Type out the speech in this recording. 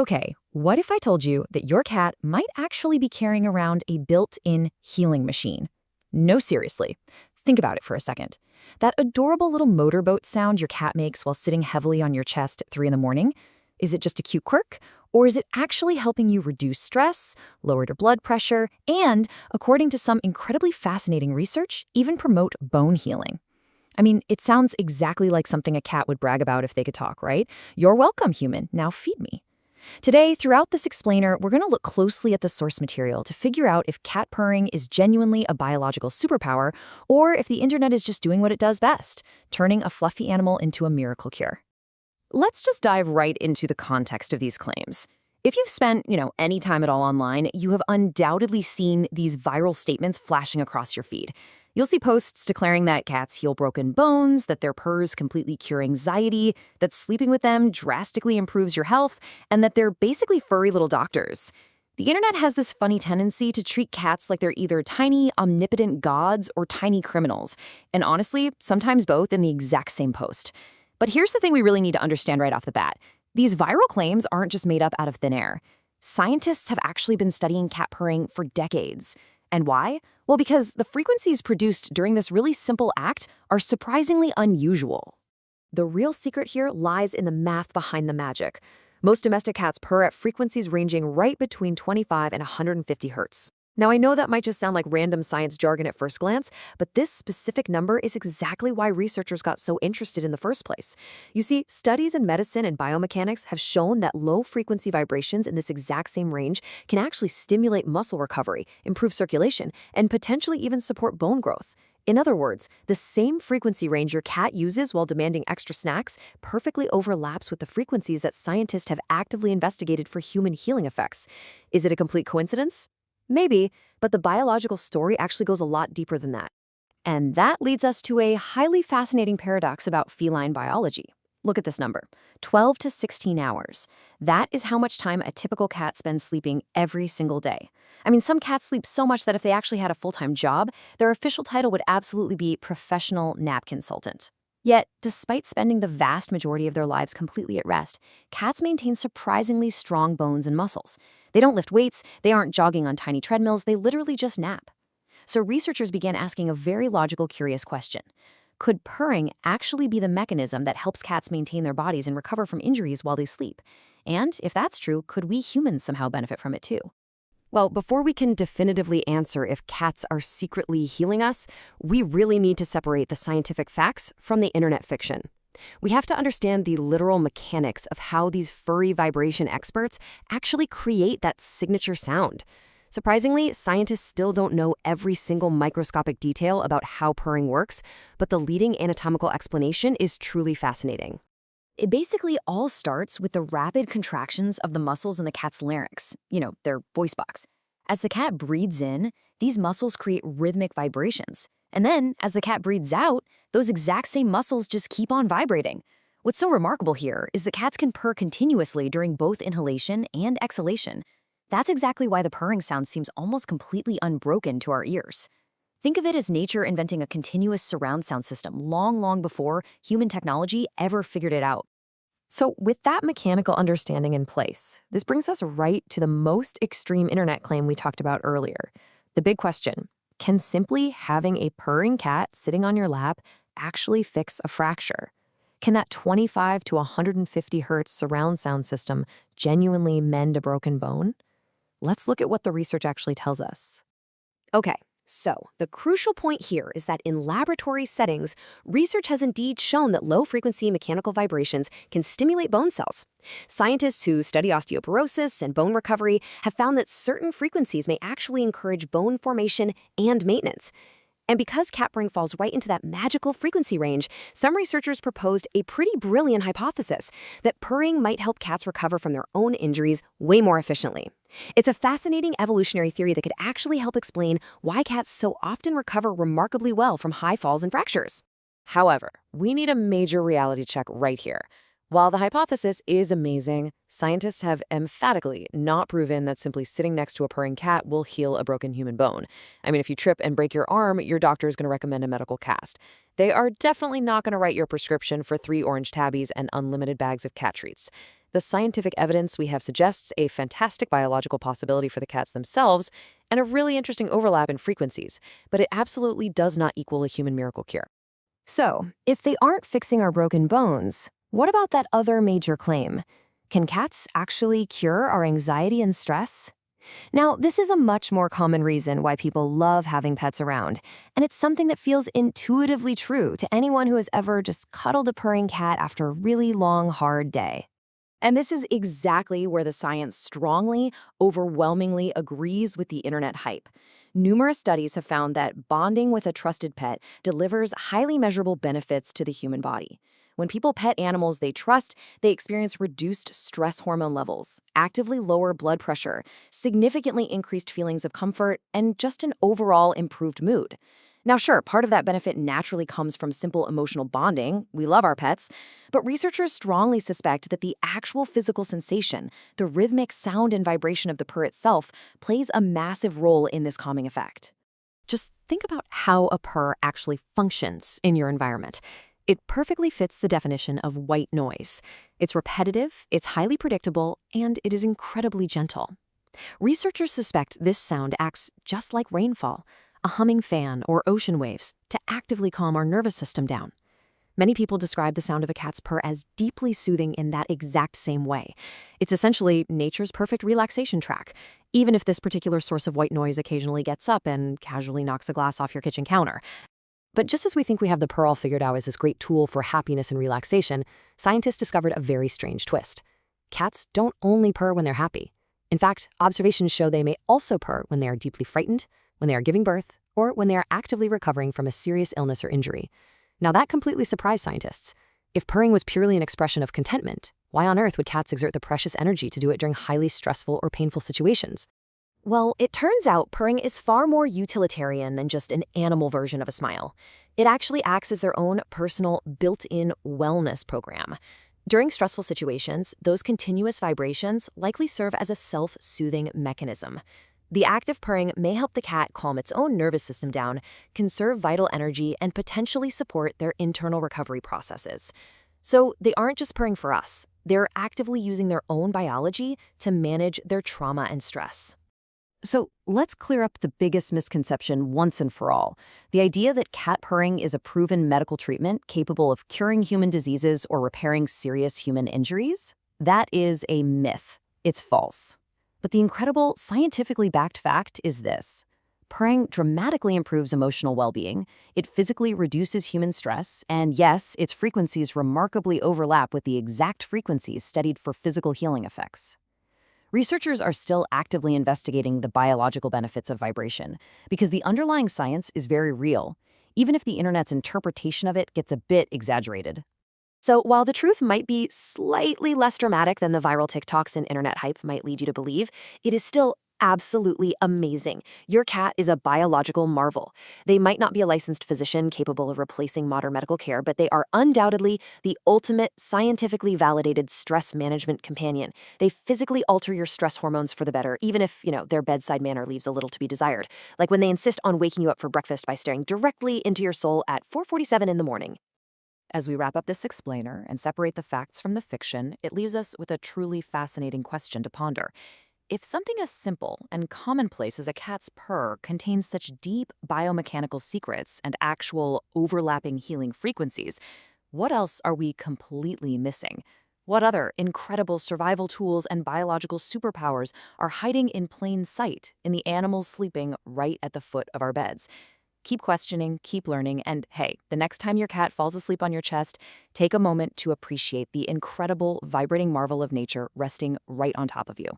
Okay, what if I told you that your cat might actually be carrying around a built-in healing machine? No, seriously. Think about it for a second. That adorable little motorboat sound your cat makes while sitting heavily on your chest at 3 in the morning, is it just a cute quirk? Or is it actually helping you reduce stress, lower your blood pressure, and, according to some incredibly fascinating research, even promote bone healing? I mean, it sounds exactly like something a cat would brag about if they could talk, right? You're welcome, human. Now feed me. Today, throughout this explainer, we're going to look closely at the source material to figure out if cat purring is genuinely a biological superpower or if the internet is just doing what it does best, turning a fluffy animal into a miracle cure. Let's just dive right into the context of these claims. If you've spent, any time at all online, you have undoubtedly seen these viral statements flashing across your feed. You'll see posts declaring that cats heal broken bones, that their purrs completely cure anxiety, that sleeping with them drastically improves your health, and that they're basically furry little doctors. The internet has this funny tendency to treat cats like they're either tiny, omnipotent gods or tiny criminals, and honestly, sometimes both in the exact same post. But here's the thing we really need to understand right off the bat. These viral claims aren't just made up out of thin air. Scientists have actually been studying cat purring for decades. And why? Well, because the frequencies produced during this really simple act are surprisingly unusual. The real secret here lies in the math behind the magic. Most domestic cats purr at frequencies ranging right between 25 and 150 hertz. Now, I know that might just sound like random science jargon at first glance, but this specific number is exactly why researchers got so interested in the first place. You see, studies in medicine and biomechanics have shown that low-frequency vibrations in this exact same range can actually stimulate muscle recovery, improve circulation, and potentially even support bone growth. In other words, the same frequency range your cat uses while demanding extra snacks perfectly overlaps with the frequencies that scientists have actively investigated for human healing effects. Is it a complete coincidence? Maybe, but the biological story actually goes a lot deeper than that. And that leads us to a highly fascinating paradox about feline biology. Look at this number, 12 to 16 hours. That is how much time a typical cat spends sleeping every single day. I mean, some cats sleep so much that if they actually had a full-time job, their official title would absolutely be professional nap consultant. Yet, despite spending the vast majority of their lives completely at rest, cats maintain surprisingly strong bones and muscles. They don't lift weights, they aren't jogging on tiny treadmills, they literally just nap. So researchers began asking a very logical, curious question. Could purring actually be the mechanism that helps cats maintain their bodies and recover from injuries while they sleep? And if that's true, could we humans somehow benefit from it too? Well, before we can definitively answer if cats are secretly healing us, we really need to separate the scientific facts from the internet fiction. We have to understand the literal mechanics of how these furry vibration experts actually create that signature sound. Surprisingly, scientists still don't know every single microscopic detail about how purring works, but the leading anatomical explanation is truly fascinating. It basically all starts with the rapid contractions of the muscles in the cat's larynx, their voice box. As the cat breathes in, these muscles create rhythmic vibrations. And then, as the cat breathes out, those exact same muscles just keep on vibrating. What's so remarkable here is that cats can purr continuously during both inhalation and exhalation. That's exactly why the purring sound seems almost completely unbroken to our ears. Think of it as nature inventing a continuous surround sound system long before human technology ever figured it out. So with that mechanical understanding in place, this brings us right to the most extreme internet claim we talked about earlier. The big question, can simply having a purring cat sitting on your lap actually fix a fracture? Can that 25 to 150 hertz surround sound system genuinely mend a broken bone? Let's look at what the research actually tells us. Okay. So, the crucial point here is that in laboratory settings, research has indeed shown that low-frequency mechanical vibrations can stimulate bone cells. Scientists who study osteoporosis and bone recovery have found that certain frequencies may actually encourage bone formation and maintenance. And because cat purring falls right into that magical frequency range, some researchers proposed a pretty brilliant hypothesis that purring might help cats recover from their own injuries way more efficiently. It's a fascinating evolutionary theory that could actually help explain why cats so often recover remarkably well from high falls and fractures. However, we need a major reality check right here. While the hypothesis is amazing, scientists have emphatically not proven that simply sitting next to a purring cat will heal a broken human bone. I mean, if you trip and break your arm, your doctor is going to recommend a medical cast. They are definitely not going to write your prescription for 3 orange tabbies and unlimited bags of cat treats. The scientific evidence we have suggests a fantastic biological possibility for the cats themselves and a really interesting overlap in frequencies, but it absolutely does not equal a human miracle cure. So, if they aren't fixing our broken bones, what about that other major claim? Can cats actually cure our anxiety and stress? Now, this is a much more common reason why people love having pets around, and it's something that feels intuitively true to anyone who has ever just cuddled a purring cat after a really long, hard day. And this is exactly where the science strongly, overwhelmingly agrees with the internet hype. Numerous studies have found that bonding with a trusted pet delivers highly measurable benefits to the human body. When people pet animals they trust, they experience reduced stress hormone levels, actively lower blood pressure, significantly increased feelings of comfort, and just an overall improved mood. Now, sure, part of that benefit naturally comes from simple emotional bonding. We love our pets. But researchers strongly suspect that the actual physical sensation, the rhythmic sound and vibration of the purr itself, plays a massive role in this calming effect. Just think about how a purr actually functions in your environment. It perfectly fits the definition of white noise. It's repetitive, it's highly predictable, and it is incredibly gentle. Researchers suspect this sound acts just like rainfall, a humming fan, or ocean waves to actively calm our nervous system down. Many people describe the sound of a cat's purr as deeply soothing in that exact same way. It's essentially nature's perfect relaxation track, even if this particular source of white noise occasionally gets up and casually knocks a glass off your kitchen counter. But just as we think we have the purr all figured out as this great tool for happiness and relaxation, scientists discovered a very strange twist. Cats don't only purr when they're happy. In fact, observations show they may also purr when they are deeply frightened, when they are giving birth, or when they are actively recovering from a serious illness or injury. Now, that completely surprised scientists. If purring was purely an expression of contentment, why on earth would cats exert the precious energy to do it during highly stressful or painful situations? Well, it turns out purring is far more utilitarian than just an animal version of a smile. It actually acts as their own personal, built-in wellness program. During stressful situations, those continuous vibrations likely serve as a self-soothing mechanism. The act of purring may help the cat calm its own nervous system down, conserve vital energy, and potentially support their internal recovery processes. So they aren't just purring for us. They're actively using their own biology to manage their trauma and stress. So let's clear up the biggest misconception once and for all. The idea that cat purring is a proven medical treatment capable of curing human diseases or repairing serious human injuries? That is a myth. It's false. But the incredible, scientifically backed fact is this. Purring dramatically improves emotional well-being, it physically reduces human stress, and yes, its frequencies remarkably overlap with the exact frequencies studied for physical healing effects. Researchers are still actively investigating the biological benefits of vibration because the underlying science is very real, even if the internet's interpretation of it gets a bit exaggerated. So while the truth might be slightly less dramatic than the viral TikToks and internet hype might lead you to believe, it is still absolutely amazing. Your cat is a biological marvel. They might not be a licensed physician capable of replacing modern medical care, but they are undoubtedly the ultimate scientifically validated stress management companion. They physically alter your stress hormones for the better, even if, their bedside manner leaves a little to be desired. Like when they insist on waking you up for breakfast by staring directly into your soul at 4:47 in the morning. As we wrap up this explainer and separate the facts from the fiction, it leaves us with a truly fascinating question to ponder. If something as simple and commonplace as a cat's purr contains such deep biomechanical secrets and actual overlapping healing frequencies, what else are we completely missing? What other incredible survival tools and biological superpowers are hiding in plain sight in the animals sleeping right at the foot of our beds? Keep questioning, keep learning, and hey, the next time your cat falls asleep on your chest, take a moment to appreciate the incredible, vibrating marvel of nature resting right on top of you.